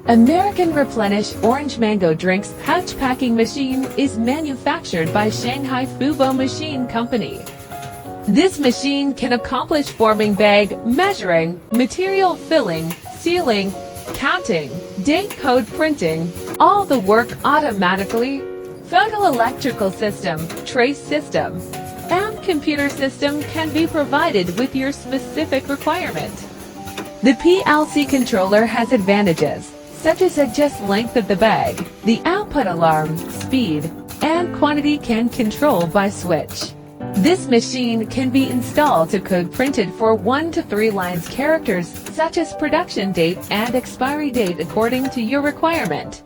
American Replenish Orange Mango Drinks Pouch Packing Machine is manufactured by Shanghai Fubo Machine Company. This machine can accomplish forming bag, measuring, material filling, sealing, counting, date code printing, all the work automatically. Photoelectrical system, trace system, and computer system can be provided with your specific requirement. The PLC controller has advantages, such as adjust length of the bag, the output alarm, speed, and quantity can control by switch. This machine can be installed to code printed for 1 to 3 lines characters such as production date and expiry date according to your requirement.